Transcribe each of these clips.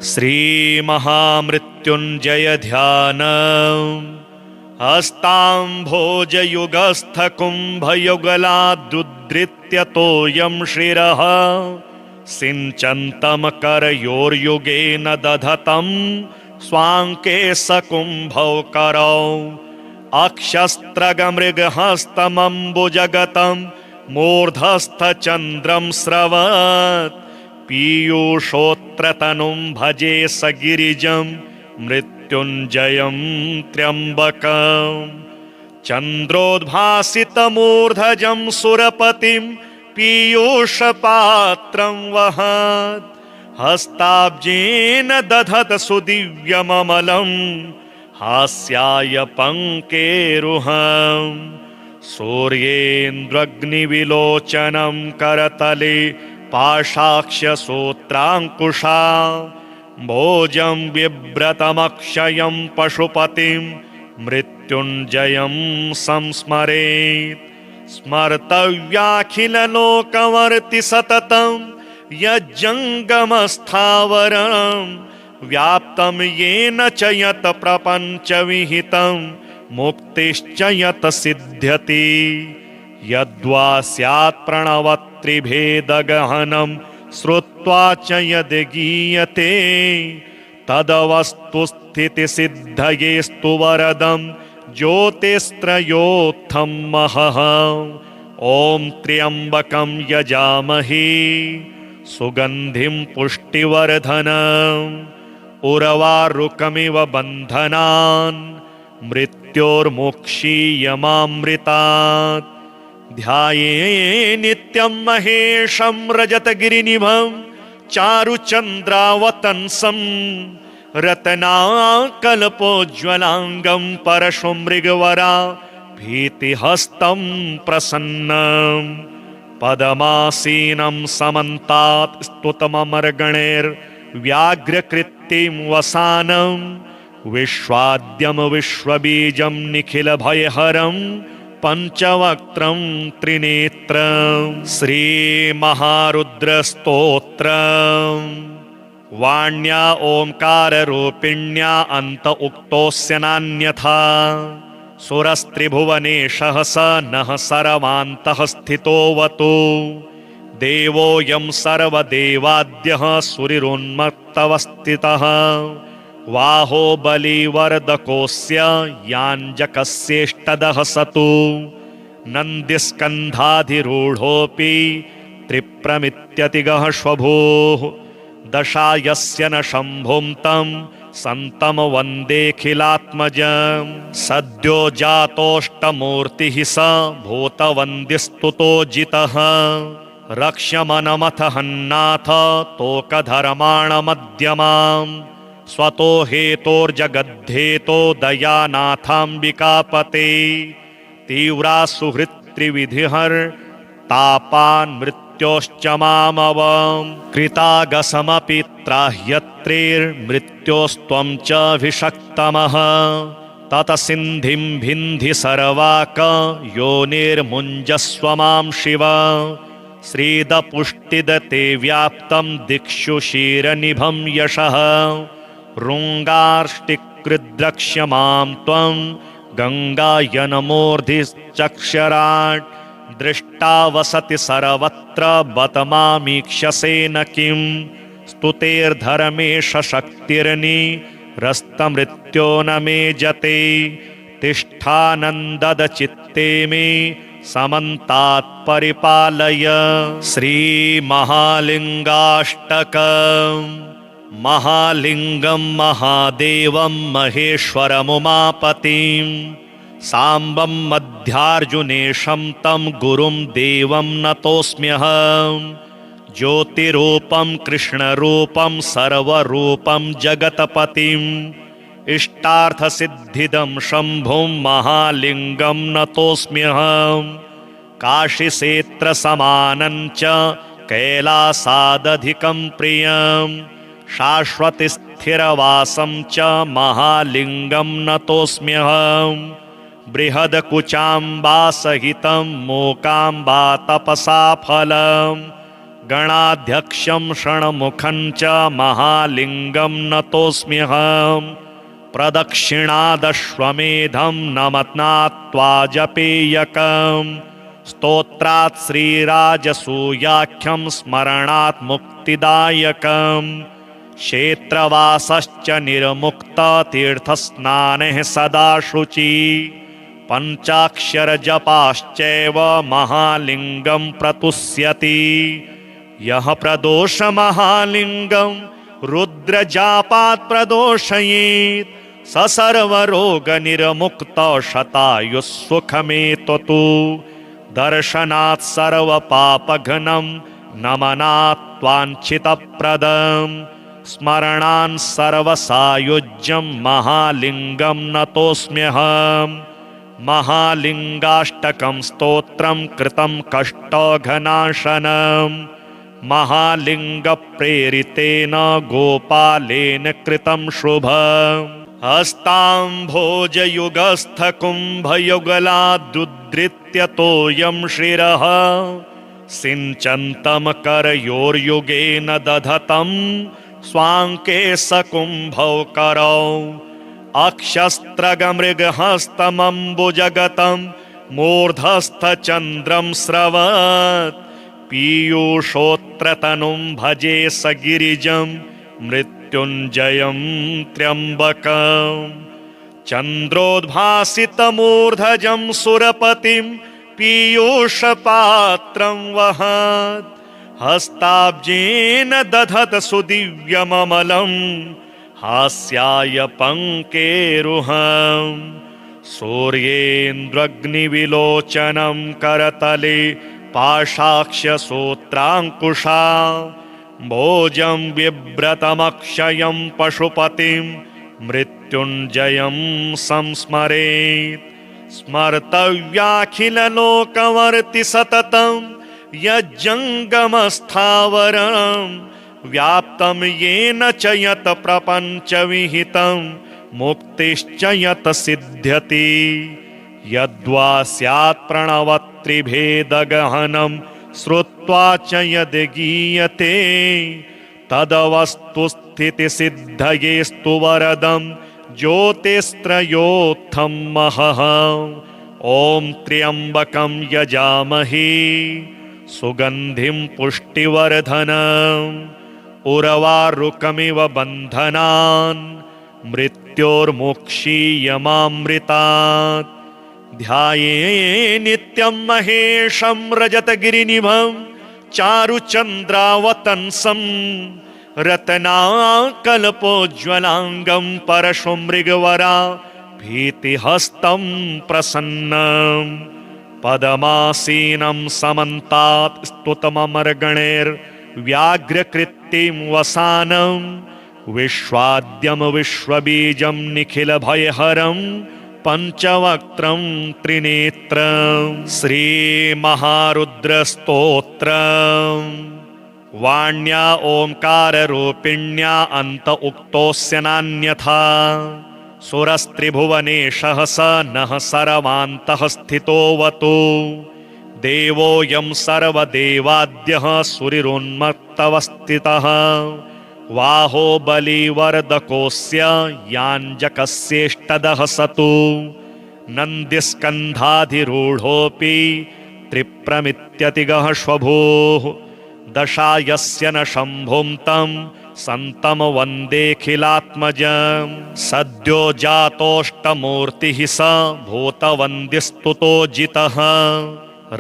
श्रीमहामृत्युञ्जय ध्यान हस्ताम्भोजयुगस्थकुम्भयुगलादुद्धृत्य तोयं शिरः सिञ्चन्तं करयोर्युगेन दधतं स्वाङ्के सकुम्भौ करौ अक्षस्त्रगमृगहस्तमम्बुजगतं मूर्धस्थचन्द्रं स्रवत् पीयूषोत्रतनुं भजे सगिरिजं मृत्युञ्जयं त्र्यम्बकं चन्द्रोद्भासितमूर्धजं सुरपतिं पीयूषपात्रं वहत् हस्ताब्जेन दधत सुदिव्यममलं हास्याय पङ्केरुहं सूर्येन्द्रग्निविलोचनं करतले पाशाक्ष्यसूत्राङ्कुशा भोजं बिभ्रतमक्षयं पशुपतिं मृत्युञ्जयं संस्मरेत् स्मर्तव्याखिललोकवर्ति सततं यज्जङ्गमस्थावरं व्याप्तं येन च यत् प्रपञ्चविहितं मुक्तिश्च यत् सिद्ध्यति यद्वा स्यात् प्रणवत्रिभेदगहनं श्रुत्वा च यद् गीयते तदवस्तुस्थितिसिद्धयेस्तु वरदं ज्योतिस्त्रयोत्थं महः ॐ त्र्यम्बकं यजामहे सुगन्धिं पुष्टिवर्धनम् उर्वारुकमिव बन्धनान् मृत्योर्मुक्षीयमामृतात् ध्याये नित्यं महेशं रजतगिरिनिभं चारुचन्द्रावतंसं रत्नाकल्पोज्ज्वलाङ्गं परशुमृगवरा भीतिहस्तं प्रसन्नं पदमासीनं समन्तात् स्तुतममर्गणैर्व्याघ्रकृत्तिं वसानं विश्वाद्यं विश्वबीजं निखिलभयहरं पञ्चवक्त्रं त्रिनेत्रं श्रीमहारुद्रस्तोत्रम् वाण्या ओंकाररूपिण्या अन्त उक्तोऽस्य नान्यथा सुरस्त्रिभुवनेशः स नः सर्वान्तः स्थितोऽवतु देवोऽयं सर्वदेवाद्यः सुरिरुन्मत्तवस्थितः बाहुबलिवर्धकोऽस्य याञ्जकस्येष्टदः सतु नन्दिस्कन्धाधिरूढोऽपि त्रिप्रमित्यतिगः श्वभूः दशायस्य न शम्भुं तं सन्तं वन्देऽखिलात्मजं सद्यो जातोऽष्टमूर्तिः स भूतवन्द्यस्तुतो जितः रक्ष्यमनमथ हन्नाथ तोकधर्माणमध्यमाम् स्वतो हेतोर्जगद्धेतो दयानाथाम्बिकापते तीव्रा सुहृत्त्रिविधिहर्तापान् मृत्योश्च मामवं कृतागसमपि त्राह्यत्रेर्मृत्योस्त्वं च भिषक्तमः ततसिन्धिं भिन्धि सर्वाक योनिर्मुञ्जस्व मां शिव श्रीदपुष्टिदते व्याप्तं दिक्षु क्षीरनिभं यशः ऋङ्गार्ष्टिकृद्रक्ष्यमां त्वं गङ्गायनमूर्धिश्चक्षराट् दृष्टा वसति सर्वत्र बत मामीक्षसे न किं स्तुतेर्धर्मेश शक्तिर्निरस्तमृत्यो न मे जते तिष्ठानन्दद चित्ते मे समन्तात् परिपालय श्रीमहालिङ्गाष्टकम् महालिङ्गं महादेवं महेश्वरमुमापतिं साम्बं मध्यार्जुनेशं तं गुरुं देवं नतोऽस्म्यहं ज्योतिरूपं कृष्णरूपं सर्वरूपं जगत्पतिम् इष्टार्थसिद्धिदं शम्भुं महालिङ्गं नतोऽस्म्यहं काशीक्षेत्रसमानं च कैलासादधिकं प्रियं शाश्वतस्थिरवासं च महालिङ्गं नतोऽस्म्यहं बृहद्कुचाम्बासहितं मूकाम्बा तपसा फलं गणाध्यक्षं षण्मुखं च महालिङ्गं नतोऽस्म्यहम् प्रदक्षिणादश्वमेधं नमत्नात्वा जपेयकम् स्तोत्रात् श्रीराजसूयाख्यं स्मरणात् मुक्तिदायकम् क्षेत्रवासश्च निर्मुक्ततीर्थस्नानः सदा शुचि पञ्चाक्षरजपाश्चैव महालिङ्गं प्रतुष्यति यः प्रदोषमहालिङ्गं रुद्रजापात् प्रदोषयेत् स सर्वरोगनिर्मुक्तो शतायुः सुखमेततु दर्शनात् सर्वपापघ्नं नमनात् वाञ्छितप्रदम् स्मरणान् सर्वसायुज्यं महालिङ्गं नतोऽस्म्यहम् महालिङ्गाष्टकं स्तोत्रं कृतं कष्टघनाशनम् महालिङ्गप्रेरितेन गोपालेन कृतं शुभम् हस्ताम्भोजयुगस्थकुम्भयुगलादुद्धृत्यतोऽयं शिरः सिञ्चन्तं करयोर्युगेन दधतं स्वाङ्के सकुम्भौ करौ अक्षस्त्रगमृगहस्तमम्बुजगतं मूर्धस्थचन्द्रं स्रवत् पीयूषोत्रतनुं भजे सगिरिजं मृत्युञ्जयं त्र्यम्बकम् चन्द्रोद्भासितमूर्धजं सुरपतिं पीयूषपात्रं वहत् हस्ताब्जेन दधत सुदिव्यममलं हास्याय पङ्केरुहम् सूर्येन्द्रग्निविलोचनं करतले पाशाक्ष्यसूत्राङ्कुशा भोजं बिभ्रतमक्षयं पशुपतिं मृत्युञ्जयं संस्मरेत् स्मर्तव्याखिललोकवर्ति सततं यज्जङ्गमस्थावरं व्याप्तं येन च यत् प्रपञ्चविहितं मुक्तिश्च यत् सिद्ध्यति यद्वा स्यात् प्रणवत्रिभेदगहनं श्रुत्वा च यद् गीयते तदवस्तुस्थितिसिद्धयेस्तु वरदं ज्योतिस्त्रयोत्थं महः ॐ त्र्यम्बकं यजामहे सुगन्धिं पुष्टिवर्धनम् उर्वारुकमिव बन्धनान् मृत्योर्मुक्षीयमामृतात् ध्याये नित्यं महेशं रजतगिरिनिभं चारुचन्द्रावतंसं रत्नाकल्पोज्ज्वलाङ्गं परशुमृगवरा भीतिहस्तं प्रसन्नं पदमासीनं समन्तात् स्तुतममरगणैर्व्याघ्रकृत्तिं वसानं विश्वाद्यं विश्वबीजं निखिलभयहरं पञ्चवक्त्रं त्रिनेत्रं श्रीमहारुद्रस्तोत्रम् वाण्या ओंकाररूपिण्या अन्त उक्तोऽस्य नान्यथा सुरस्त्रिभुवनेशः स नः सर्वान्तः स्थितोऽवतु देवोऽयं सर्वदेवाद्यः सुरिरुन्मत्तवस्थितः वाहो बलिवर्धकोऽस्य याञ्जकस्येष्टदः सतु नन्दिस्कन्धाधिरूढोऽपि त्रिप्रमित्यतिगः श्वभूः दशायस्य न शम्भुं तं सन्तं वन्देऽखिलात्मजं सद्यो जातोऽष्टमूर्तिः स भूतवन्द्यस्तुतो जितः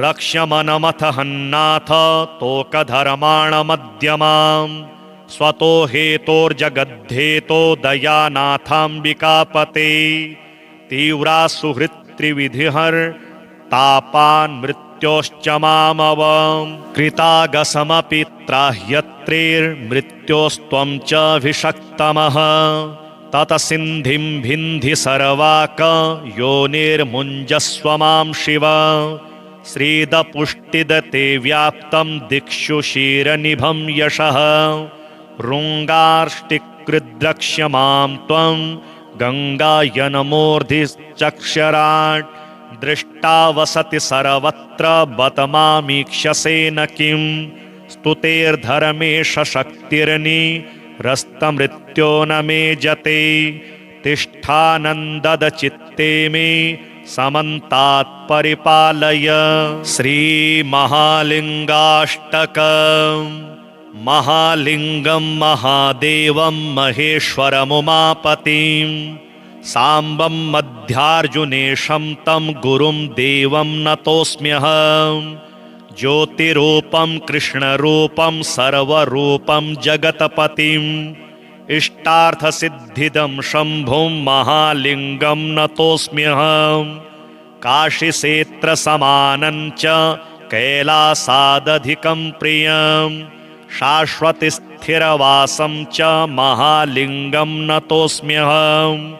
रक्ष्यमनमथ हन्नाथ तोकधर्माणमध्यमाम् स्वतो हेतोर्जगद्धेतो दयानाथाम्बिकापते तीव्रा सुहृत्त्रिविधिर्तापान् मृत्योश्च मामवम् कृतागसमपि त्राह्यत्रेर्मृत्योस्त्वं च भिषक्तमः ततसिन्धिं भिन्धि सर्वाक योनिर्मुञ्जस्व मां शिव श्रीदपुष्टिदते व्याप्तं दिक्षु क्षीरनिभं यशः ऋङ्गार्ष्टिकृद्रक्ष्यमां त्वं गङ्गायनमूर्धिश्चक्षराट् दृष्टा वसति सर्वत्र बत मामीक्षसे न किं स्तुतेर्धर्मेश शक्तिर्निरस्तमृत्यो न मे जते तिष्ठानन्ददचित्ते मे समन्तात् परिपालय। श्रीमहालिङ्गाष्टकम्। महालिङ्गं महादेवं महेश्वरमुमापतिं साम्बं मध्यार्जुनेशं तं गुरुं देवं नतोऽस्म्यहम्। ज्योतिरूपं कृष्णरूपं सर्वरूपं जगत्पतिम् इष्टार्थसिद्धिदं शम्भुं महालिङ्गं नतोऽस्म्यहम्। काशीक्षेत्रसमानं च कैलासादधिकं प्रियं शाश्वतस्थिरवासं च महालिङ्गं नतोऽस्म्यहम्।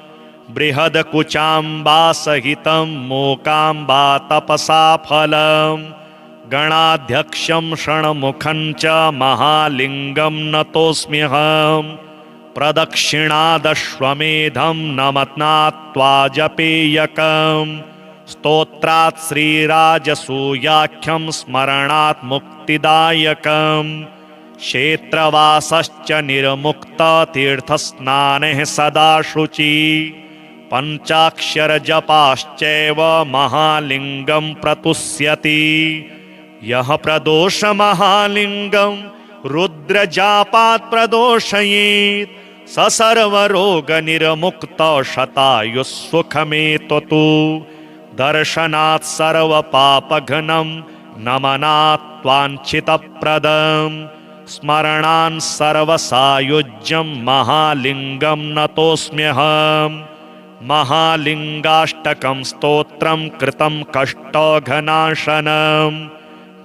बृहद्कुचाम्बासहितं मूकाम्बा तपसा फलं गणाध्यक्षं षण्मुखं च महालिङ्गं नतोऽस्म्यहम्। प्रदक्षिणादश्वमेधं नमत्नात्वा जपेयकम् स्तोत्रात् श्रीराजसूयाख्यं स्मरणात् मुक्तिदायकम्। क्षेत्रवासश्च निर्मुक्ततीर्थस्नानः सदा शुचि पञ्चाक्षरजपाश्चैव महालिङ्गं प्रतुष्यति। यः प्रदोषमहालिङ्गं रुद्रजापात् प्रदोषयेत् स सर्वरोगनिर्मुक्तो शतायुः सुखमेततु। दर्शनात् सर्वपापघ्नं नमनात् वाञ्छितप्रदं स्मरणान् सर्वसायुज्यं महालिङ्गं नतोऽस्म्यहम्। महालिङ्गाष्टकं स्तोत्रं कृतं कष्टघनाशनम्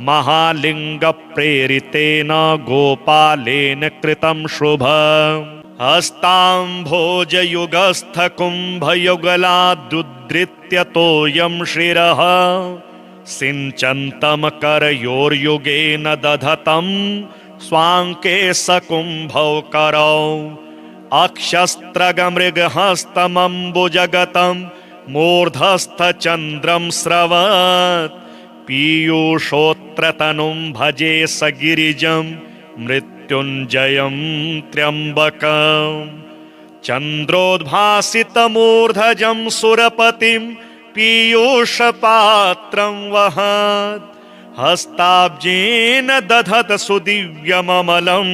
महालिङ्गप्रेरितेन गोपालेन कृतं शुभम्। हस्ताम्भोजयुगस्थकुम्भयुगलादुद्धृत्य शिरः सिञ्चन्तं करयोर्युगेन दधतं स्वाङ्के सकुम्भौ करौ अक्षस्त्रगमृगहस्तमम्बुजगतं मूर्धस्थचन्द्रं स्रवत् पीयूषोत्रतनुं भजे सगिरिजं मृत्युञ्जयं त्र्यम्बकम्। चन्द्रोद्भासितमूर्धजं सुरपतिं पीयूषपात्रं वहत् हस्ताब्जेन दधत सुदिव्यममलं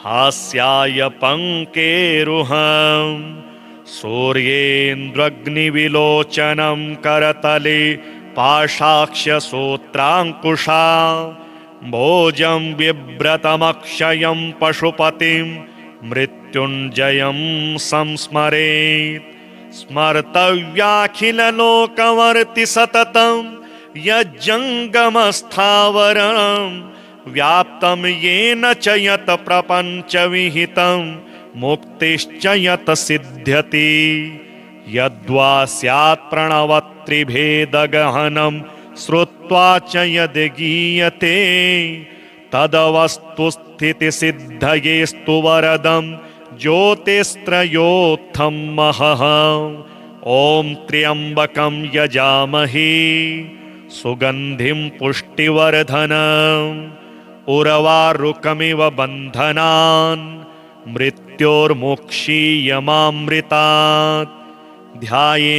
हास्याय पङ्केरुहम्। सूर्येन्द्रग्निविलोचनं करतले पाशाक्ष्यसूत्राङ्कुशा भोजं बिभ्रतमक्षयं पशुपतिं मृत्युञ्जयं संस्मरेत्। स्मर्तव्याखिललोकवर्ति सततं यज्जङ्गमस्थावरं व्याप्तं येन च यत् प्रपञ्चविहितं मुक्तिश्च यत् सिद्ध्यति। यद्वा स्यात् प्रणवत्रिभेदगहनं श्रुत्वा च यद् गीयते तदवस्तुस्थितिसिद्धयेस्तु वरदं ज्योतिस्त्रयोत्थं महः। ॐ त्र्यम्बकं यजामहे सुगन्धिं पुष्टिवर्धनम् उर्वारुकमिव बन्धनान् मृत्योर्मुक्षीयमामृतात्। ध्याये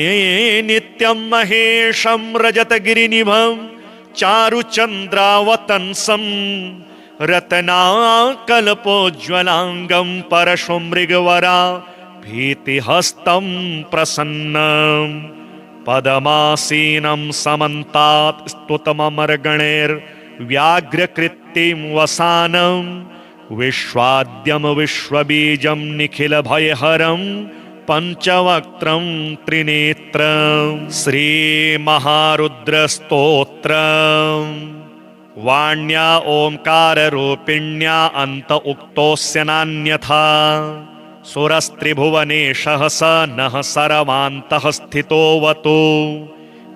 नित्यं महेशं रजतगिरिनिभं चारुचन्द्रावतंसं रत्नाकल्पोज्ज्वलाङ्गं परशुमृगवरा भीतिहस्तं प्रसन्नं। पदमासीनं समन्तात् स्तुतममरगणैर्व्याघ्रकृत्तिं वसानं विश्वाद्यं विश्वबीजं निखिलभयहरं पञ्चवक्त्रं त्रिनेत्रं। श्रीमहारुद्रस्तोत्रम्। वाण्या ओंकाररूपिण्या अन्त उक्तोऽस्य नान्यथा सुरस्त्रिभुवनेशः स नः सर्वान्तः स्थितोऽवतु।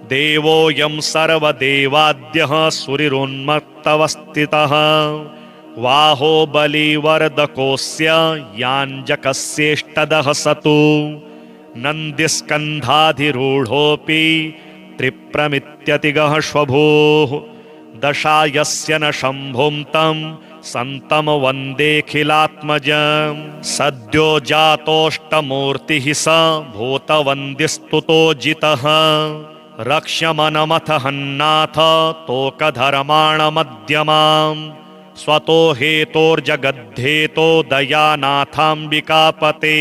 देवोऽयं सर्वदेवाद्यः सुरिरुन्मत्तवस्थितः बाहुबलिवर्धकोऽस्य याञ्जकस्येष्टदः सतु। नन्दिस्कन्धाधिरूढोऽपि त्रिप्रमित्यतिगः श्वभूः दशायस्य न शम्भुं तं संतं वन्देऽखिलात्मजं सद्यो जातोऽष्टमूर्तिः स भूतवन्द्यस्तुतो जितः रक्ष्यमनमथ हन्नाथ तोकधर्माणमध्यमाम् स्वतो हेतोर्जगद्धेतो दयानाथाम्बिकापते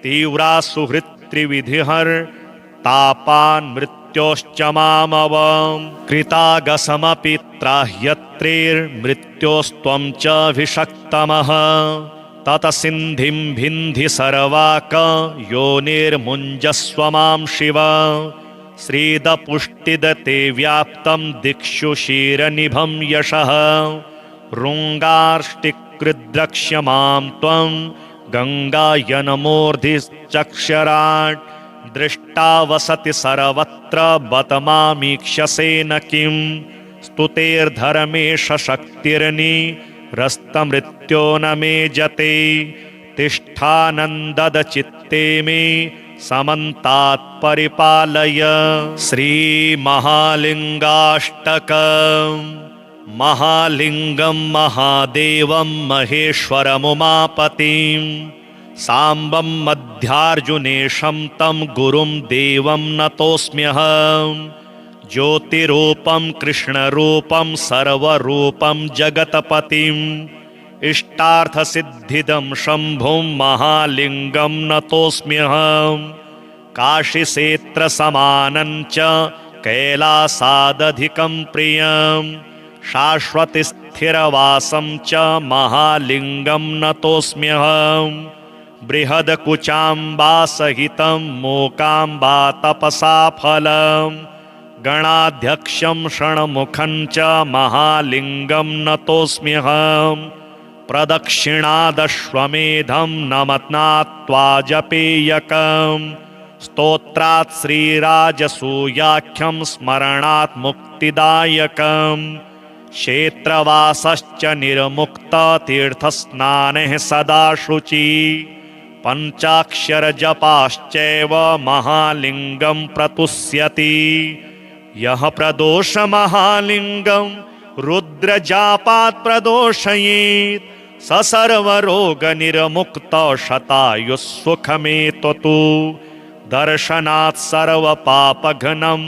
तीव्रा सुहृत्त्रिविधिर्तापान् मृत्योश्च मामवम् कृतागसमपि त्राह्यत्रेर्मृत्योस्त्वं च अभिषक्तमः ततसिन्धिं भिन्धि सर्वाक योनिर्मुञ्जस्व मां शिव श्रीदपुष्टिदते व्याप्तं दिक्षु क्षीरनिभं यशः ऋङ्गार्ष्टिकृद्रक्ष्यमां त्वं गङ्गायनमूर्धिश्चक्षराट् दृष्टा वसति सर्वत्र बत मामीक्षसे न किं स्तुतेर्धर्मेश शक्तिर्निरस्तमृत्यो न मे जते तिष्ठानन्दद चित्ते मे समन्तात् परिपालय श्रीमहालिङ्गाष्टकम् महालिङ्गं महादेवं महेश्वरमुमापतिं साम्बं मध्यार्जुनेशं तं गुरुं देवं नतोऽस्म्यहं ज्योतिरूपं कृष्णरूपं सर्वरूपं जगत्पतिम् इष्टार्थसिद्धिदं शम्भुं महालिङ्गं नतोऽस्म्यहं काशीक्षेत्रसमानं च कैलासादधिकं प्रियं शाश्वतस्थिरवासं च महालिङ्गं नतोऽस्म्यहं बृहद्कुचाम्बासहितं मूकाम्बा तपसा फलं गणाध्यक्षं षण्मुखं च महालिङ्गं नतोऽस्म्यहं प्रदक्षिणादश्वमेधं नमत्नात्वा जपेयकं स्तोत्रात् श्रीराजसूयाख्यं स्मरणात् मुक्तिदायकं क्षेत्रवासश्च निर्मुक्ततीर्थस्नानः सदा शुचि पञ्चाक्षरजपाश्चैव महालिङ्गं प्रतुष्यति यः प्रदोषमहालिङ्गं रुद्रजापात् प्रदोषयेत् स सर्वरोगनिर्मुक्तो शतायुः सुखमेततु दर्शनात् सर्वपापघ्नं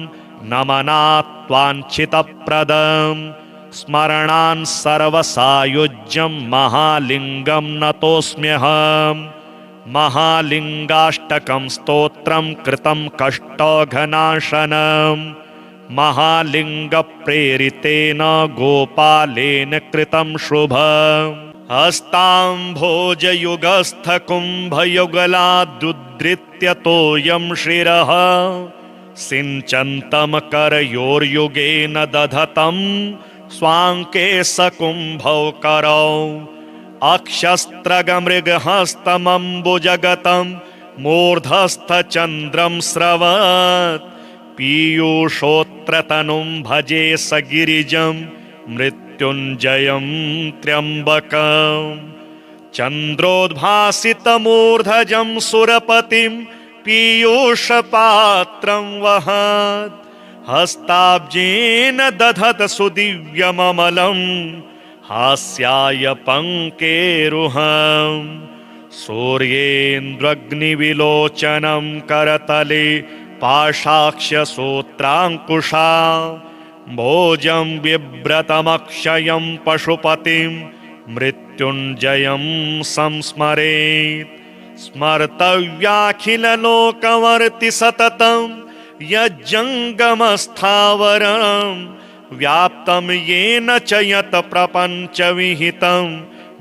नमनात् वाञ्छितप्रदं स्मरणान् सर्वसायुज्यं महालिङ्गं नतोऽस्म्यहं महालिङ्गाष्टकं स्तोत्रं कृतं कष्टघनाशनं महालिङ्गप्रेरितेन गोपालेन कृतं शुभम् हस्ताम्भोजयुगस्थकुम्भयुगलादुद्धृत्य तोयं शिरः सिञ्चन्तं करयोर्युगेन दधतं स्वाङ्के सकुम्भौ करौ अक्षस्त्रगमृगहस्तमम्बुजगतं मूर्धस्थचन्द्रं स्रवत् पीयूषोत्रतनुं भजे सगिरिजं मृत्युञ्जयं त्र्यम्बकं चन्द्रोद्भासितमूर्धजं सुरपतिं पीयूषपात्रं वहत् हस्ताब्जेन दधत सुदिव्यममलं हास्याय पङ्केरुहं सूर्येन्द्रग्निविलोचनं करतले पाशाक्ष्यसूत्राङ्कुशा भोजं बिभ्रतमक्षयं पशुपतिं मृत्युञ्जयं संस्मरेत् स्मर्तव्याखिललोकवर्ति सततं यज्जङ्गमस्थावरं व्याप्तं येन च यत् प्रपञ्चविहितं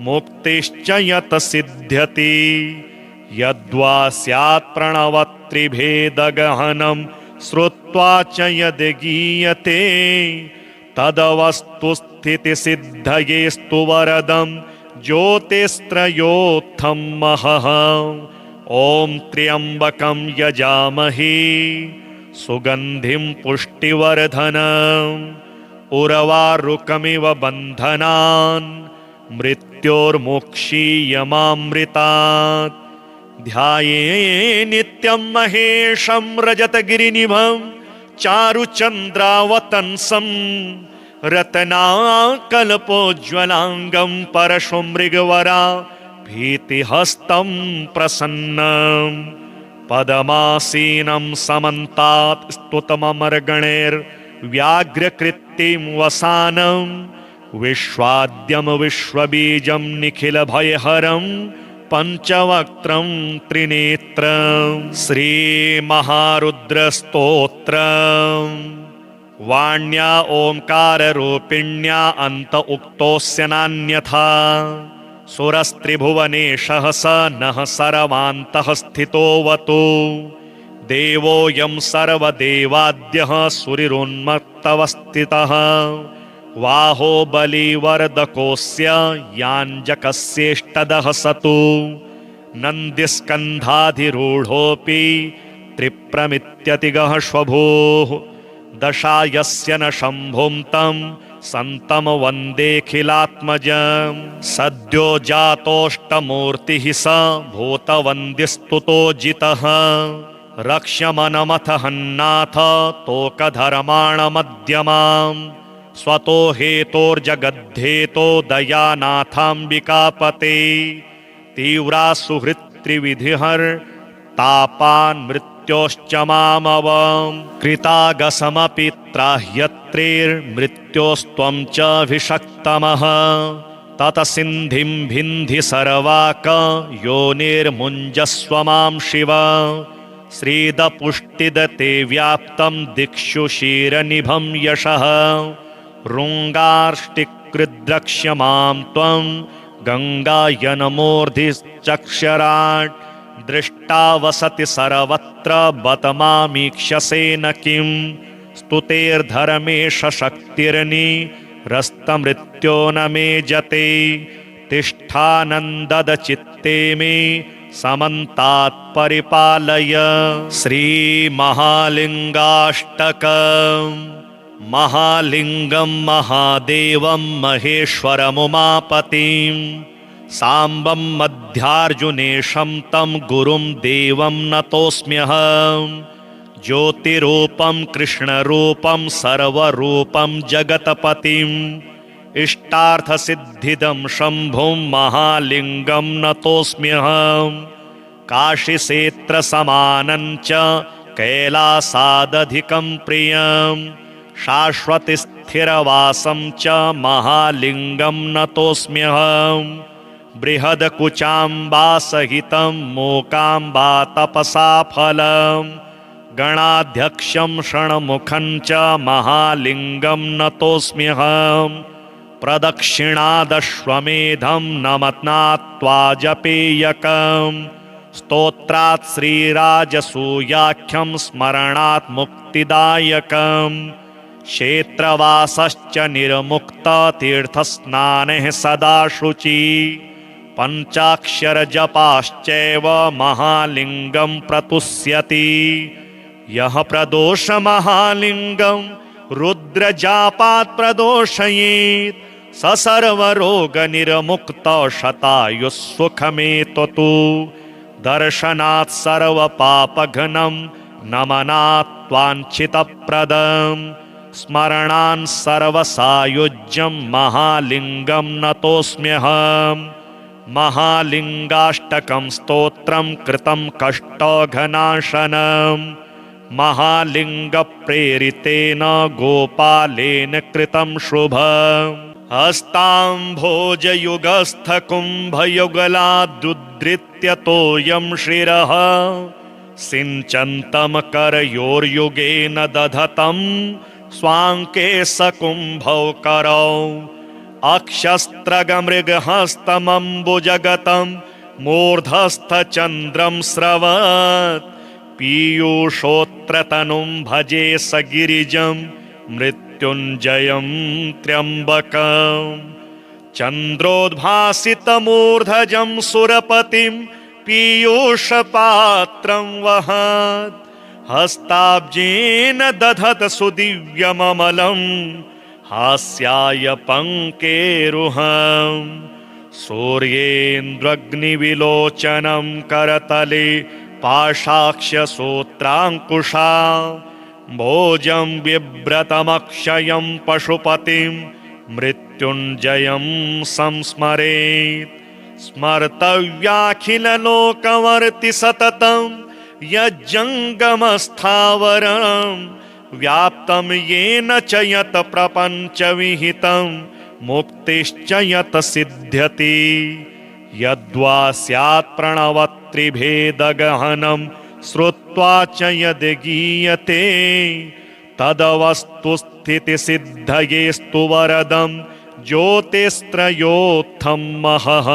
मुक्तिश्च यत् सिद्ध्यति यद्वा स्यात् प्रणवत्रिभेदगहनं श्रुत्वा च यद् गीयते तदवस्तुस्थितिसिद्धयेस्तु वरदं ज्योतिस्त्रयोत्थं महः ॐ त्र्यम्बकं यजामहे सुगन्धिं पुष्टिवर्धनम् उर्वारुकमिव बन्धनान् मृत्योर्मुक्षीयमामृतात् ध्याये नित्यं महेशं रजतगिरिनिभं चारुचन्द्रावतंसं रत्नाकल्पोज्ज्वलाङ्गं परशुमृगवरा भीतिहस्तं प्रसन्नं पदमासीनं समन्तात् स्तुतममरगणैर्व्याघ्रकृत्तिं वसानं विश्वाद्यं विश्वबीजं निखिलभयहरं पञ्चवक्त्रं त्रिनेत्रं श्रीमहारुद्रस्तोत्रम् वाण्या ओंकाररूपिण्या अन्त उक्तोऽस्य नान्यथा सुरस्त्रिभुवनेशः स नः सर्वान्तः स्थितोऽवतु देवोऽयं सर्वदेवाद्यः सुरिरोन्मत्तवस्थितः बाहुबलिवर्धकोऽस्य याञ्जकस्येष्टदः सतु नन्दिस्कन्धाधिरूढोऽपि त्रिप्रमित्यतिगः श्वभूः दशायस्य न शम्भुं तं सन्तं वन्देऽखिलात्मजं सद्यो जातोऽष्टमूर्तिः स भूतवन्द्यस्तुतो जितः रक्ष्यमनमथ हन्नाथ तोकधर्माणमध्यमां स्वतो हेतोर्जगद्धेतो दयानाथाम्बिकापते तीव्रा सुहृत्त्रिविधिर्तापान् मृत्योश्च मामवं कृतागसमपि त्राह्यत्रेर्मृत्योस्त्वं च अभिषक्तमः ततसिन्धिं भिन्धि सर्वाक योनिर्मुञ्जस्व मां शिव श्रीदपुष्टिदते व्याप्तं दिक्षु क्षीरनिभं यशः ऋङ्गार्ष्टिकृद्रक्ष्यमां त्वं गङ्गायनमूर्धिश्चक्षराट् दृष्टा वसति सर्वत्र बत मामीक्षसे न किं स्तुतेर्धर्मेश शक्तिर्निरस्तमृत्यो न मे जते तिष्ठानन्ददचित्ते मे समन्तात् परिपालय श्रीमहालिङ्गाष्टकम् महालिङ्गं महादेवं महेश्वरमुमापतिं साम्बं मध्यार्जुनेशं तं गुरुं देवं नतोऽस्म्यहं ज्योतिरूपं कृष्णरूपं सर्वरूपं जगत्पतिम् इष्टार्थसिद्धिदं शम्भुं महालिङ्गं नतोऽस्म्यहं काशीक्षेत्रसमानं च कैलासादधिकं प्रियं शाश्वतस्थिरवासं च महालिङ्गं नतोऽस्म्यहं बृहदकुचाम्बासहितं मूकाम्बा तपसा फलं गणाध्यक्षं षण्मुखं च महालिङ्गं नतोऽस्म्यहं प्रदक्षिणादश्वमेधं नमत्नात्वा जपेयकं स्तोत्रात् श्रीराजसूयाख्यं स्मरणात् मुक्तिदायकं क्षेत्रवासश्च निर्मुक्ततीर्थस्नानः सदा शुचि पञ्चाक्षरजपाश्चैव महालिङ्गं प्रतुष्यति यः प्रदोष महालिङ्गं रुद्रजापात् प्रदोषयेत् स सर्वरोगनिर्मुक्तो शतायुः सुखमेततु दर्शनात् सर्वपापघ्नं नमनात् वाञ्छितप्रदं स्मरणान् सर्वसायुज्यं महालिङ्गं नतोऽस्म्यहं महालिङ्गाष्टकं स्तोत्रं कृतं कष्टघनाशनं महालिङ्गप्रेरितेन गोपालेन कृतं शुभम् हस्ताम्भोजयुगस्थकुम्भयुगलादुद्धृत्य तोयं शिरः सिञ्चन्तं करयोर्युगेन दधतं स्वाङ्के सकुम्भौ करौ अक्षस्त्रगमृगहस्तमम्बुजगतं मूर्धस्थचन्द्रं स्रवत् पीयूषोत्रतनुं भजे सगिरिजं मृत्युञ्जयं त्र्यम्बकं चन्द्रोद्भासितमूर्धजं सुरपतिं पीयूषपात्रं वहत् हस्ताब्जेन दधत सुदिव्यममलं हास्याय पङ्केरुहं सूर्येन्द्रग्निविलोचनं करतले पाशाक्ष्यसूत्राङ्कुशा भोजं बिभ्रतमक्षयं पशुपतिं मृत्युञ्जयं संस्मरेत्। स्मर्तव्याखिललोकवर्ति सततं यज्जङ्गमस्थावरं व्याप्तं येन च यत् प्रपञ्चविहितं मुक्तिश्च यत् सिद्ध्यति। यद्वा स्यात् प्रणवत्रिभेदगहनं श्रुत्वा च यद् गीयते तदवस्तुस्थितिसिद्धयेस्तु वरदं ज्योतिस्त्रयोत्थं महः।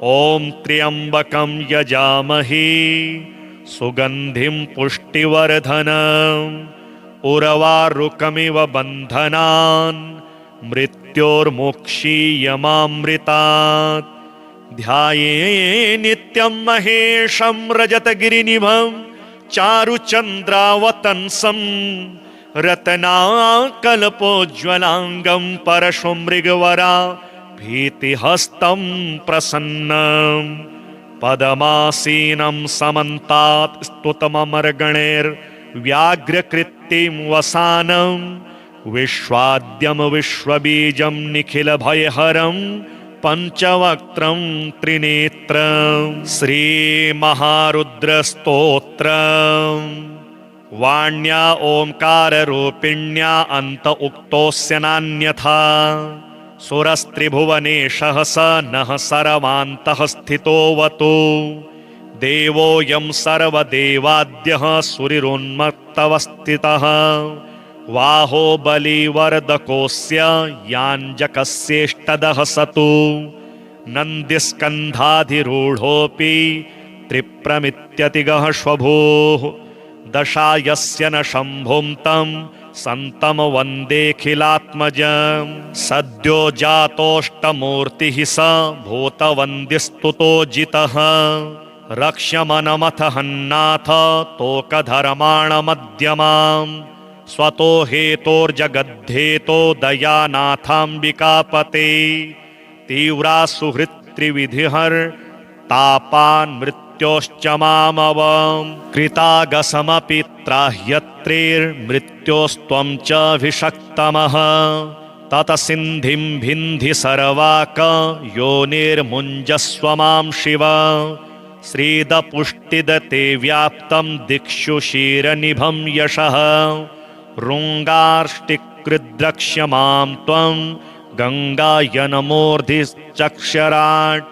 ॐ त्र्यम्बकं यजामहे सुगन्धिं पुष्टिवर्धनम् उर्वारुकमिव बन्धनान् मृत्योर्मुक्षीयमामृतात्। ध्याये नित्यं महेशं रजतगिरिनिभं चारुचन्द्रावतंसं रत्नाकल्पोज्ज्वलाङ्गं परशुमृगवरा भीतिहस्तं प्रसन्नं। पदमासीनं समन्तात् स्तुतममर्गणैर्व्याघ्रकृत्तिं वसानं विश्वाद्यं विश्वबीजं निखिलभयहरं पञ्चवक्त्रं त्रिनेत्रं। श्रीमहारुद्रस्तोत्रम् वाण्या ओंकाररूपिण्या अन्त उक्तोऽस्य नान्यथा। सुरस्त्रिभुवनेशः स नः सर्वान्तः स्थितोऽवतु। देवोऽयं सर्वदेवाद्यः सुरिरोन्मत्तवस्थितः। बाहुबलिवर्धकोऽस्य याञ्जकस्येष्टदः सतु। नन्दिस्कन्धाधिरूढोऽपि त्रिप्रमित्यतिगः श्वभूः। दशायस्य न शम्भुं तं सन्तं वन्देऽखिलात्मजं। सद्यो जातोऽष्टमूर्तिः स भूतवन्द्यस्तुतो जितः। रक्ष्यमनमथ हन्नाथ तोकधर्माणमध्यमाम्। स्वतो हेतोर्जगद्धेतो दयानाथाम्बिकापते। तीव्रा सुहृत्त्रिविधिहर्तापान् मृत्योश्च मामवम्। कृतागसमपि त्राह्यत्रेर्मृत्योस्त्वं च भिषक्तमः। ततसिन्धिं भिन्धि सर्वाक योनिर्मुञ्जस्व मां शिव। श्रीदपुष्टिदते व्याप्तं दिक्षु क्षीरनिभं यशः। ऋङ्गार्ष्टिकृद्रक्ष्यमां त्वं गङ्गायनमूर्धिश्चक्षराट्।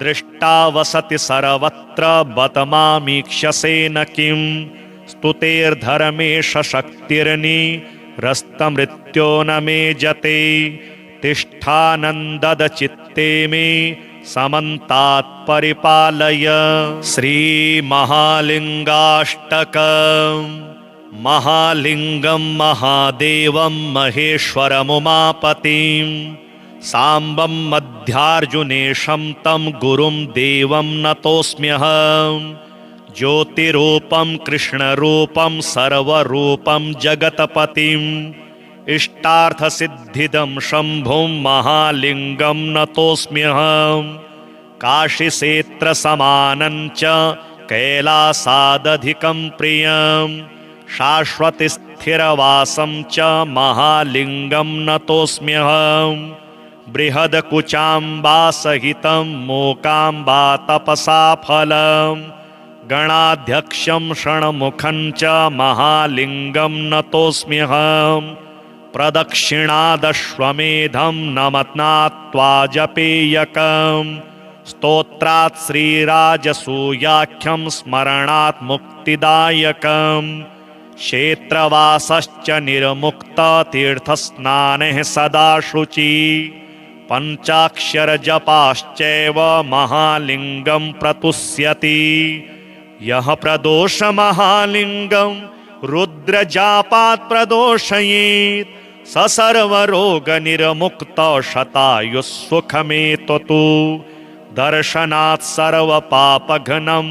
दृष्टा वसति सर्वत्र बत मामीक्षसे न किं। स्तुतेर्धर्मेश शक्तिर्निरस्तमृत्यो न मे जते। तिष्ठानन्ददचित्ते मे समन्तात् परिपालय। श्रीमहालिङ्गाष्टकम्। महालिङ्गं महादेवं महेश्वरमुमापतिं साम्बं मध्यार्जुनेशं तं गुरुं देवं नतोऽस्म्यहं। ज्योतिरूपं कृष्णरूपं सर्वरूपं जगत्पतिम् इष्टार्थसिद्धिदं शम्भुं महालिङ्गं नतोऽस्म्यहं। काशीक्षेत्रसमानं च कैलासादधिकं प्रियं। शाश्वतस्थिरवासं च महालिङ्गं नतोऽस्म्यहं। बृहदकुचाम्बासहितं मूकाम्बा तपसा फलं। गणाध्यक्षं षण्मुखं च महालिङ्गं नतोऽस्म्यहं। प्रदक्षिणादश्वमेधं नमत्नात्वा जपेयकं। स्तोत्रात् श्रीराजसूयाख्यं स्मरणात् मुक्तिदायकम्। क्षेत्रवासश्च निर्मुक्ततीर्थस्नानः सदा शुचि। पञ्चाक्षरजपाश्चैव महालिङ्गं प्रतुष्यति। यः प्रदोषमहालिङ्गं रुद्रजापात् प्रदोषयेत् स सर्वरोगनिर्मुक्तो शतायुः सुखमेततु। दर्शनात् सर्वपापघ्नं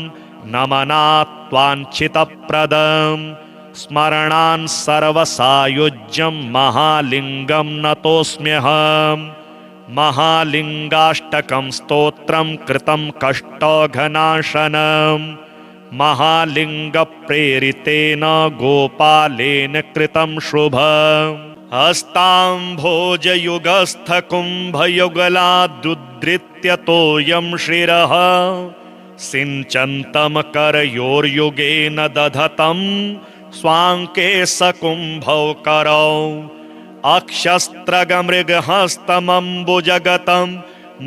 नमनात् वाञ्छितप्रदम्। स्मरणान् सर्वसायुज्यं महालिङ्गं नतोऽस्म्यहम्। महालिङ्गाष्टकं स्तोत्रं कृतं कष्टघनाशनं। महालिंग प्रेरितेन गोपालेन कृतं शुभम् हस्ताम्भोजयुगस्थ कुम्भयुगलादुद्धृत्य तोयं शिरः सिञ्चन्तं करयोर्युगेन दधतं स्वाङ्के सकुम्भौ करौ अक्षस्त्रगमृगहस्तमम्बुजगतं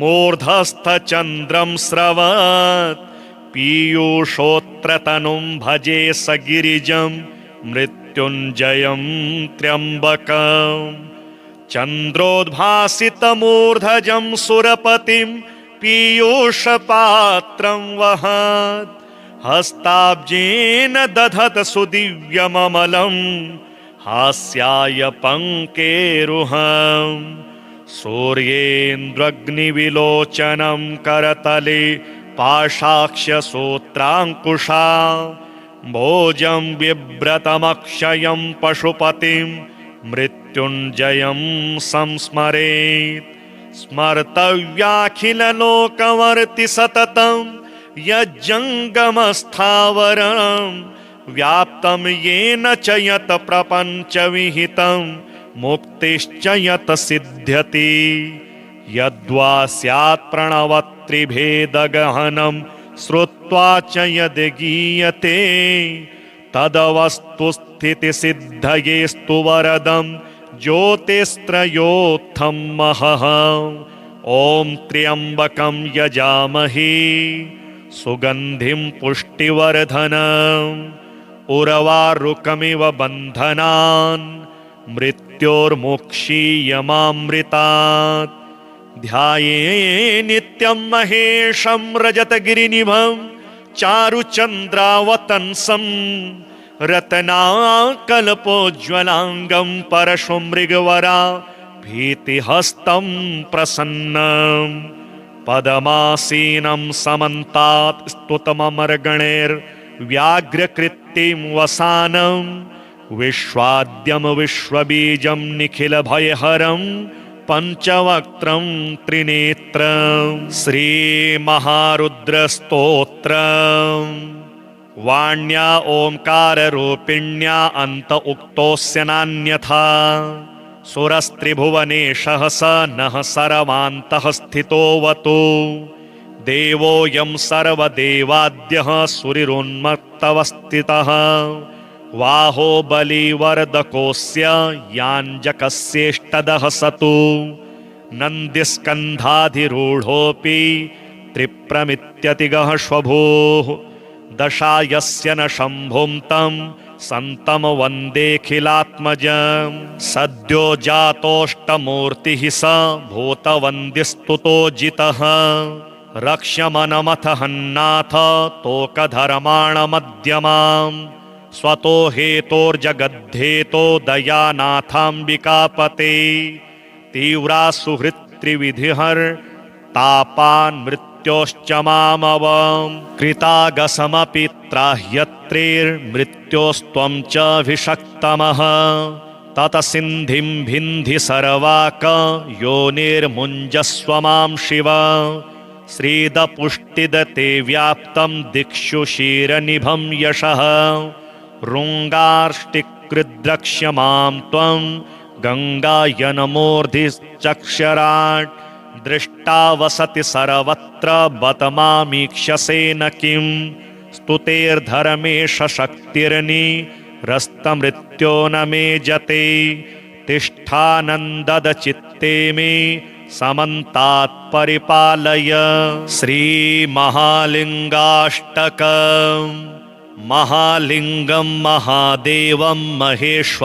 मूर्धस्थचन्द्रं स्रवत् पीयूषोत्रतनुं भजे सगिरिजं मृत्युञ्जयं त्र्यम्बकं चन्द्रोद्भासितमूर्धजं सुरपतिं पीयूषपात्रं वहत् हस्ताब्जेन दधत सुदिव्यममलं हास्याय पङ्केरुहं सूर्येन्द्रग्निविलोचनं करतले पाशाक्ष्यसूत्राङ्कुशा भोजं बिभ्रतमक्षयं पशुपतिं मृत्युञ्जयं संस्मरेत् स्मर्तव्याखिललोकवर्ति सततं यज्जङ्गमस्थावरं व्याप्तं येन च यत् प्रपञ्चविहितं मुक्तिश्च यत् सिद्ध्यति यद्वा स्यात् प्रणवत्रिभेदगहनं श्रुत्वा च यद् गीयते तदवस्तुस्थितिसिद्धयेस्तु वरदं ज्योतिस्त्रयोत्थं महः ॐ त्र्यम्बकं यजामहे सुगन्धिं पुष्टिवर्धनम् उर्वारुकमिव बन्धनान् मृत्योर्मुक्षीयमामृतात् ध्याये नित्यं महेशं रजतगिरिनिभं चारुचन्द्रावतंसं रत्नाकल्पोज्ज्वलाङ्गं परशुमृगवरा भीतिहस्तं प्रसन्नं पदमासीनं समन्तात् स्तुतममर्गणैर्व्याघ्रकृत्तिं वसानं विश्वाद्यं विश्वबीजं निखिलभयहरं पंचवक्त्रं त्रिनेत्रं श्रीमहारुद्रस्तोत्रम् वाण्या ओंकाररूपिण्या अन्त उक्तोऽस्य नान्यथा सुरस्त्रिभुवनेशः स नः सर्वान्तः स्थितोऽवतु देवोऽयं सर्वदेवाद्यः सुरिरुन्मत्तवस्थितः बाहुबलिवर्धकोऽस्य याञ्जकस्येष्टदः सतु नन्दिस्कन्धाधिरूढोऽपि त्रिप्रमित्यतिगः श्वभूः दशायस्य न शम्भुं तं सन्तं वन्देऽखिलात्मजं सद्यो जातोऽष्टमूर्तिः स भूतवन्द्यस्तुतो जितः रक्ष्यमनमथ हन्नाथ तोकधर्माणमध्यमाम् स्वतो हेतोर्जगद्धेतो दयानाथाम्बिकापते तीव्रा सुहृत्त्रिविधिहर्तापान् मृत्योश्च मामवं कृतागसमपि त्राह्यत्रेर्मृत्योस्त्वं च भिषक्तमः ततसिन्धिं भिन्धि सर्वाक योनिर्मुञ्जस्व मां शिव श्रीदपुष्टिदते व्याप्तं दिक्षु क्षीरनिभं यशः ऋङ्गार्ष्टिकृद्रक्ष्यमां त्वं गङ्गायनमूर्धिश्चक्षराट् दृष्टा वसति सर्वत्र बत मामीक्षसे न किं स्तुतेर्धर्मेश शक्तिर्निरस्तमृत्यो न मे जते तिष्ठानन्दद चित्ते मे समन्तात् परिपालय श्रीमहालिङ्गाष्टकम् महालिंगं महादेवं महेश्वरमुमापतिं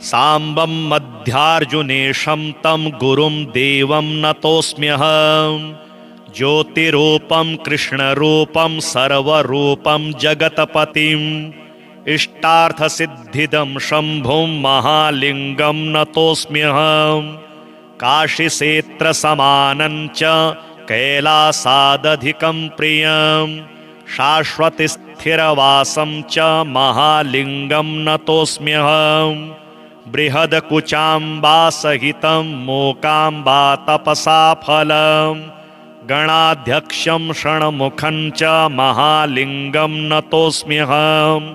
साम्बं मध्यार्जुनेशं तं गुरुं देवं नतोऽस्म्यहं ज्योतिरूपं कृष्णरूपं सर्वरूपं जगत्पतिं इष्टार्थसिद्धिदं शम्भुं महालिंगं नतोऽस्म्यहं काशीक्षेत्रसमानं च कैलासादधिकं प्रियं शाश्वतस्थिरवासं च महालिंगं नतोऽस्म्यहं बृहदकुचाम्बासहितं मूकाम्बा तपसा फलं गणाध्यक्षं षण्मुखं च महालिङ्गं नतोऽस्म्यहम्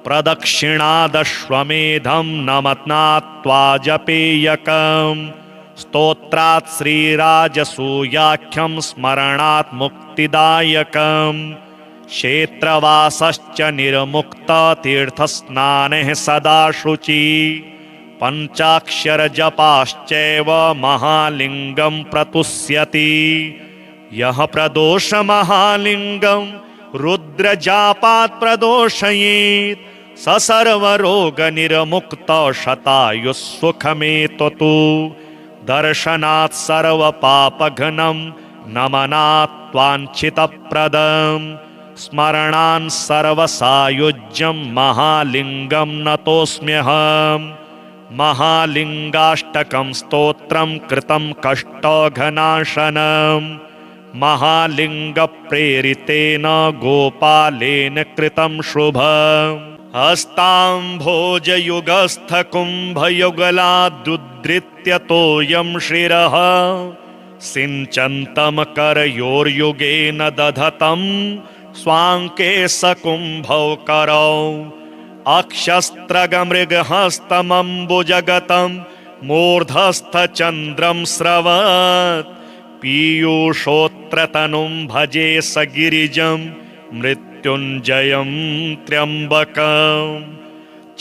प्रदक्षिणादश्वमेधं नमत्नात्वा जपेयकम् स्तोत्रात् श्रीराजसूयाख्यं स्मरणात् मुक्तिदायकम् क्षेत्रवासश्च निर्मुक्ततीर्थस्नानः सदा शुचि पञ्चाक्षरजपाश्चैव महालिङ्गं प्रतुष्यति यः प्रदोषमहालिङ्गं रुद्रजापात् प्रदोषयेत् स सर्वरोगनिर्मुक्तो शतायुस्सुखमेततु दर्शनात् सर्वपापघ्नं नमनात् वाञ्छितप्रदम् स्मरणान् सर्वसायुज्यं महालिङ्गं नतोऽस्म्यहम् महालिङ्गाष्टकं स्तोत्रं कृतं कष्टघनाशनम् महालिङ्गप्रेरितेन गोपालेन कृतं शुभम् हस्ताम्भोजयुगस्थकुम्भयुगलादुद्धृत्यतोऽयं शिरः सिञ्चन्तं करयोर्युगेन दधतं स्वाङ्के सकुम्भौ करौ अक्षस्त्रगमृगहस्तमम्बुजगतं मूर्धस्थचन्द्रं स्रवत् पीयूषोत्रतनुं भजे सगिरिजं मृत्युञ्जयं त्र्यम्बकम्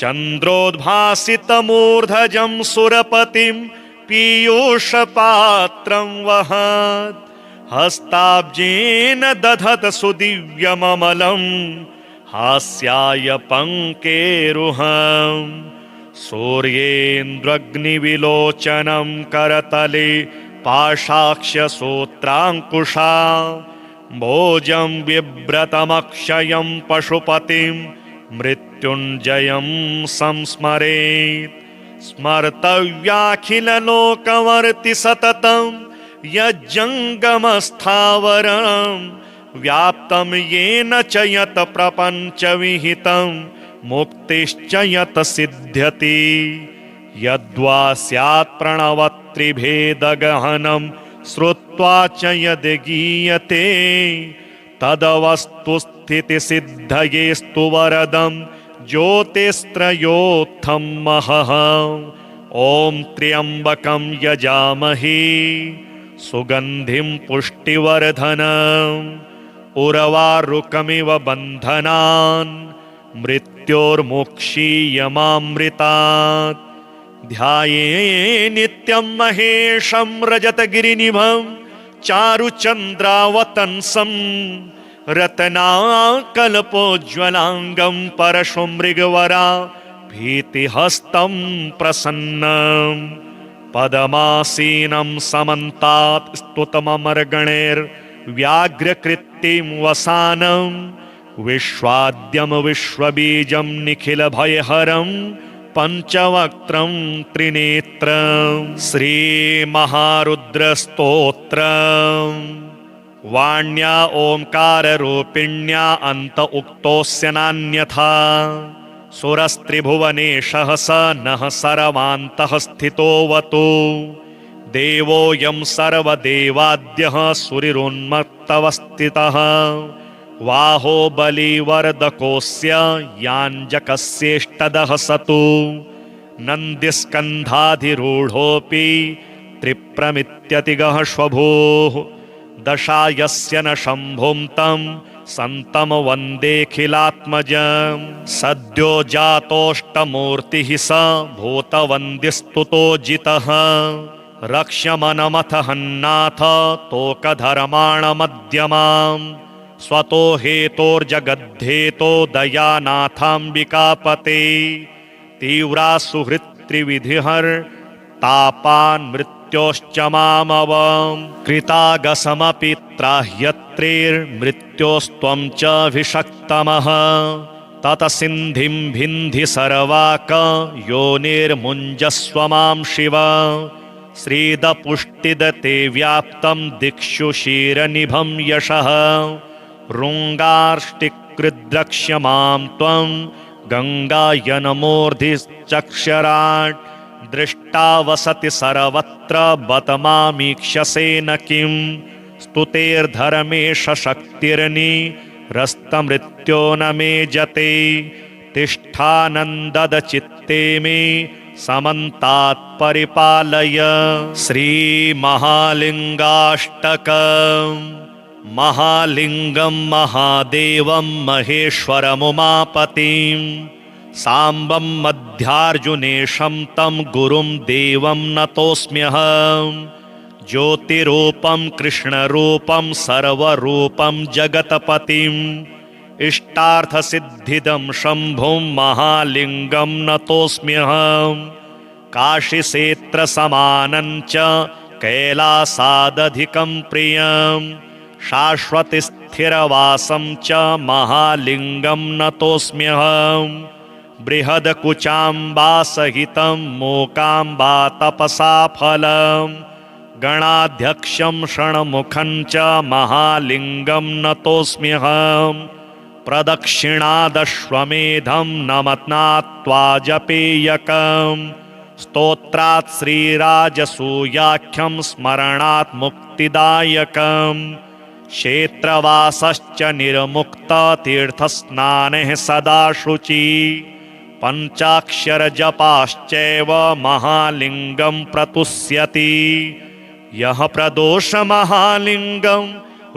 चन्द्रोद्भासितमूर्धजं सुरपतिं पीयूषपात्रं वहत् हस्ताब्जेन दधत सुदिव्यममलं हास्याय पङ्केरुहम् सूर्येन्द्रग्निविलोचनं करतले पाशाक्ष्यसूत्राङ्कुशा भोजं बिभ्रतमक्षयं पशुपतिं मृत्युञ्जयं संस्मरेत् स्मर्तव्याखिललोकवर्ति सततं यज्जङ्गमस्थावरं व्याप्तं येन च यत् प्रपञ्चविहितं मुक्तिश्च यत् सिद्ध्यति यद्वा स्यात् प्रणवत्रिभेदगहनं श्रुत्वा च यद् गीयते तदवस्तुस्थितिसिद्धयेस्तु वरदं ज्योतिस्त्रयोत्थं महः ॐ त्र्यम्बकं यजामहे सुगन्धिं पुष्टिवर्धनम् उर्वारुकमिव बन्धनान् मृत्योर्मुक्षीयमामृतात् ध्याये नित्यं महेशं रजतगिरिनिभं चारुचन्द्रावतंसं रत्नाकल्पोज्ज्वलाङ्गं परशुमृगवरा भीतिहस्तं प्रसन्नं पदमासीनं समन्तात् स्तुतममरगणैर्व्याघ्रकृत्तिं वसानं विश्वाद्यं विश्वबीजं निखिलभयहरं पञ्चवक्त्रं त्रिनेत्रं श्रीमहारुद्रस्तोत्रम् वाण्या ओंकाररूपिण्या अन्त उक्तोऽस्य नान्यथा सुरस्त्रिभुवनेशः स नः सर्वान्तः स्थितोऽवतु देवोऽयं सर्वदेवाद्यः सुरिरुन्मत्तवस्थितः बाहुबलिवर्धकोऽस्य याञ्जकस्येष्टदः सतु नन्दिस्कन्धाधिरूढोऽपि त्रिप्रमित्यतिगः श्वभूः दशायस्य न शम्भुं तं सन्तं वन्देऽखिलात्मजं सद्यो जातोऽष्टमूर्तिः स भूतवन्द्यस्तुतो जितः रक्ष्यमनमथ हन्नाथ तोकधर्माणमध्यमाम् स्वतो हेतोर्जगद्धेतो दयानाथाम्बिकापते तीव्रा सुहृत्त्रिविधिर्तापान् मृत्योश्च मामवम् कृतागसमपि त्राह्यत्रेर्मृत्योस्त्वं च भिषक्तमः ततसिन्धिं भिन्धि सर्वाक योनिर्मुञ्जस्व मां शिव श्रीदपुष्टिदते व्याप्तं दिक्षु क्षीरनिभं यशः ऋङ्गार्ष्टिकृद्रक्ष्यमां त्वं गङ्गायनमूर्धिश्चक्षराट् दृष्टा वसति सर्वत्र बत मामीक्षसे न किं स्तुतेर्धर्मेश शक्तिर्निरस्तमृत्यो न मे जते तिष्ठानन्दचित्ते मे समन्तात् परिपालय। श्रीमहालिङ्गाष्टकम्। महालिङ्गं महादेवं महेश्वरमुमापतिं साम्बं मध्यार्जुनेशं तं गुरुं देवं नतोऽस्म्यहम्। ज्योतिरूपं कृष्णरूपं सर्वरूपं जगत्पतिम् इष्टार्थसिद्धिदं शम्भुं महालिङ्गं नतोऽस्म्यहम्। काशीक्षेत्रसमानं च कैलासादधिकं प्रियं शाश्वतस्थिरवासं च महालिङ्गं नतोऽस्म्यहम्। बृहद्कुचाम्बासहितं मूकाम्बा तपसा फलं गणाध्यक्षं षण्मुखं च महालिङ्गं नतोऽस्म्यहम्। प्रदक्षिणादश्वमेधं नमत्नात्वा जपेयकम् स्तोत्रात् श्रीराजसूयाख्यं स्मरणात् मुक्तिदायकम्। क्षेत्रवासश्च निर्मुक्ततीर्थस्नानः सदा शुचि पञ्चाक्षरजपाश्चैव महालिङ्गं प्रतुष्यति। यः प्रदोष महालिङ्गं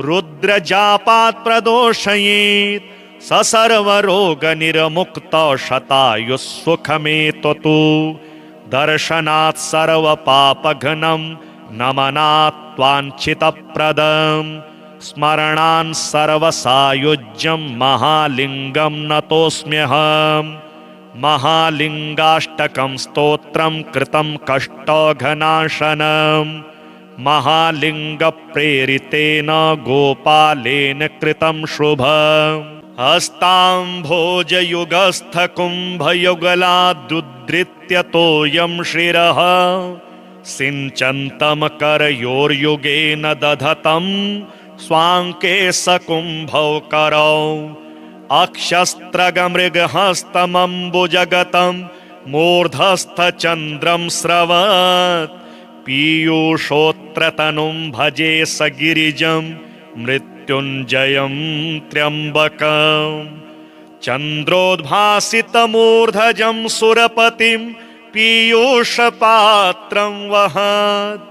रुद्रजापात् प्रदोषयेत् स सर्वरोगनिर्मुक्तो शतायुस्सुखमेततु। दर्शनात् सर्वपापघ्नं नमनात् वाञ्छितप्रदं स्मरणान् सर्वसायुज्यं महालिङ्गं नतोऽस्म्यहम्। महालिङ्गाष्टकं स्तोत्रं कृतं कष्टघनाशनम् महालिङ्गप्रेरितेन गोपालेन कृतं शुभम्। हस्ताम्भोजयुगस्थकुम्भयुगलादुद्धृत्य शिरः सिञ्चन्तं करयोर्युगेन दधतं स्वाङ्के सकुम्भौ करौ अक्षस्त्रगमृगहस्तमम्बुजगतं मूर्धस्थचन्द्रं स्रवत् पीयूषोत्रतनुं भजे सगिरिजं मृत्युञ्जयं त्र्यम्बकम्। चन्द्रोद्भासितमूर्धजं सुरपतिं पीयूषपात्रं वहत्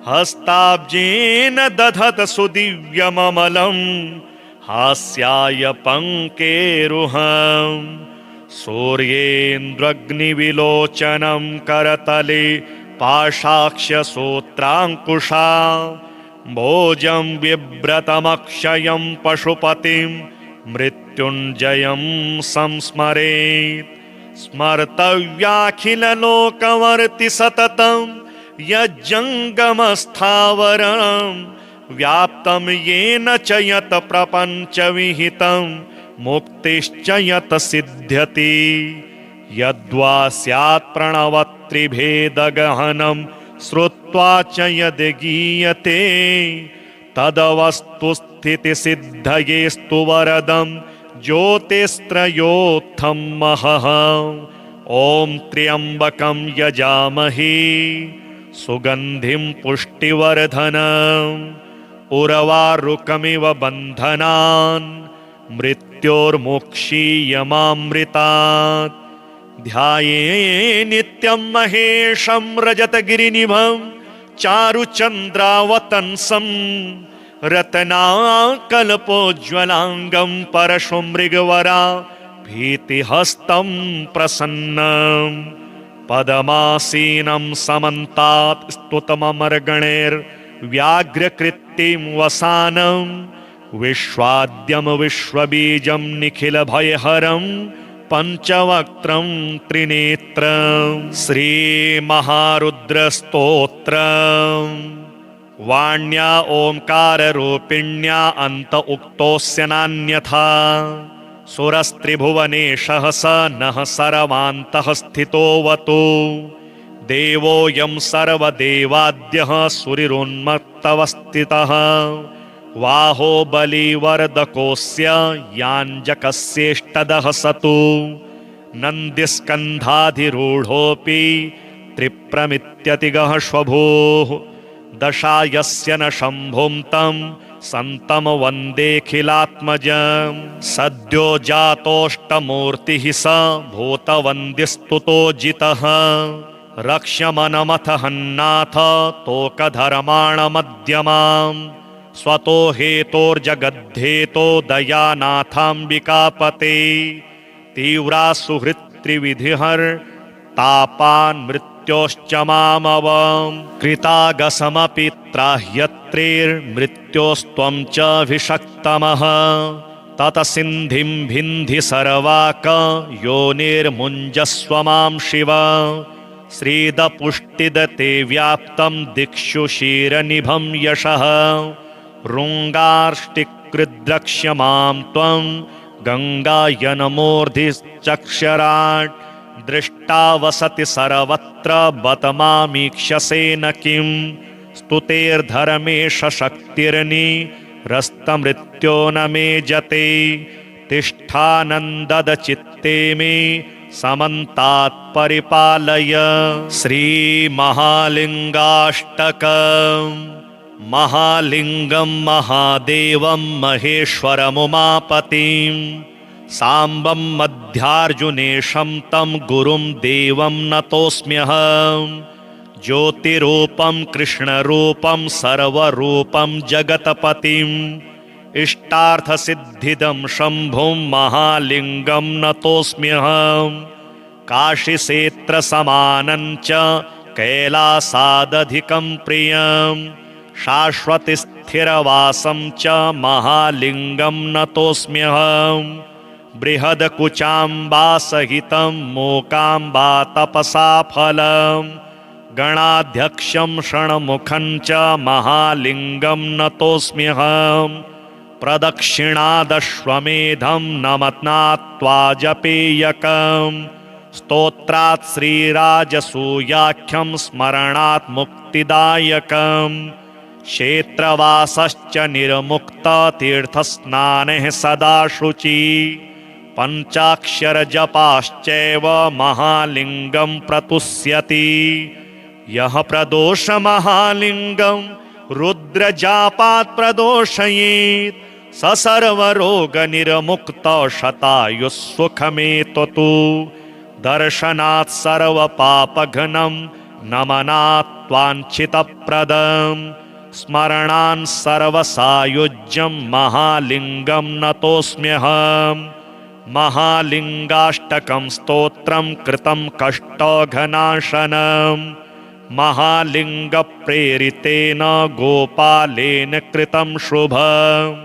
हस्ताब्जेन दधत सुदिव्यममलं हास्याय पङ्केरुहम्। सूर्येन्द्रग्निविलोचनं करतले पाशाक्ष्यसूत्राङ्कुशा भोजं बिभ्रतमक्षयं पशुपतिं मृत्युञ्जयं संस्मरेत्। स्मर्तव्याखिललोकवर्ति सततं यज्जङ्गमस्थावरं व्याप्तं येन च यत् प्रपञ्चविहितं मुक्तिश्च यत् सिद्ध्यति। यद्वा स्यात् प्रणवत्रिभेदगहनं श्रुत्वा च यद् गीयते तदवस्तुस्थितिसिद्धयेस्तु वरदं ज्योतिस्त्रयोत्थं महः। ॐ त्र्यम्बकं यजामहे सुगन्धिं पुष्टिवर्धनम् उर्वारुकमिव बन्धनान् मृत्योर्मुक्षीयमामृतात्। ध्याये नित्यं महेशं रजतगिरिनिभं चारुचन्द्रावतंसं रत्नाकल्पोज्ज्वलाङ्गं परशुमृगवरा भीतिहस्तं प्रसन्नं। पदमासीनं समन्तात् स्तुतममर्गणैर्व्याघ्रकृत्तिं वसानं विश्वाद्यं विश्वबीजं निखिलभयहरं पञ्चवक्त्रं त्रिनेत्रं। श्रीमहारुद्रस्तोत्रम्। वाण्या ओंकाररूपिण्या अन्त उक्तोऽस्य नान्यथा सुरस्त्रिभुवनेशः स नः सर्वान्तः स्थितोऽवतु। देवोऽयं सर्वदेवाद्यः सुरिरुन्मत्तवस्थितः वाहो बलिवर्धकोऽस्य याञ्जकस्येष्टदः सतु। नन्दिस्कन्धाधिरूढोऽपि त्रिप्रमित्यतिगः श्वभोः दशायस्य न शम्भुं तं सन्तं वन्देऽखिलात्मजं सद्यो जातोऽष्टमूर्तिः स भूतवन्द्यस्तुतो जितः रक्ष्यमनमथ हन्नाथ तोकधर्माणमध्यमाम् स्वतो हेतोर्जगद्धेतो दयानाथाम्बिकापते तीव्रा सुहृत्त्रिविधिहर तापान् मृत्योश्च मामवम् कृतागसमपि त्राह्यत्रेर्मृत्योस्त्वं च अभिषक्तमः ततसिन्धिं भिन्धि सर्वाक योनिर्मुञ्जस्व मां शिव श्रीदपुष्टिदते व्याप्तं दिक्षु क्षीरनिभं यशः ऋङ्गार्ष्टिकृद्रक्ष्यमां त्वं गङ्गायनमूर्धिश्चक्षराट् दृष्टा वसति सर्वत्र बत मामीक्षसे न किं स्तुतेर्धर्मेश शक्तिर्निरस्तमृत्यो न मे जते तिष्ठानन्ददचित्ते मे समन्तात् परिपालय श्रीमहालिङ्गाष्टकम् महालिङ्गं महादेवं महेश्वरमुमापतिं साम्बं मध्यार्जुनेशं तं गुरुं देवं नतोऽस्म्यहं ज्योतिरूपं कृष्णरूपं सर्वरूपं जगत्पतिम् इष्टार्थसिद्धिदं शम्भुं महालिङ्गं नतोऽस्म्यहं काशीक्षेत्रसमानं च कैलासादधिकं प्रियं शाश्वतस्थिरवासं च महालिङ्गं नतोऽस्म्यहं बृहद्कुचाम्बासहितं मूकाम्बा तपसा फलं गणाध्यक्षं षण्मुखं च महालिङ्गं नतोऽस्म्यहं प्रदक्षिणादश्वमेधं नमत्नात्वा जपेयकं स्तोत्रात् श्रीराजसूयाख्यं स्मरणात् मुक्तिदायकं क्षेत्रवासश्च निर्मुक्ततीर्थस्नानः सदा शुचि पञ्चाक्षरजपाश्चैव महालिङ्गं प्रतुष्यति यः प्रदोषमहालिङ्गं रुद्रजापात् प्रदोषयेत् स सर्वरोगनिर्मुक्तो शतायुः सुखमेततु दर्शनात् सर्वपापघ्नं नमनात् वाञ्छितप्रदं स्मरणान् सर्वसायुज्यं महालिङ्गं नतोऽस्म्यहं महालिङ्गाष्टकं स्तोत्रं कृतं कष्टघनाशनं महालिङ्गप्रेरितेन गोपालेन कृतं शुभम्।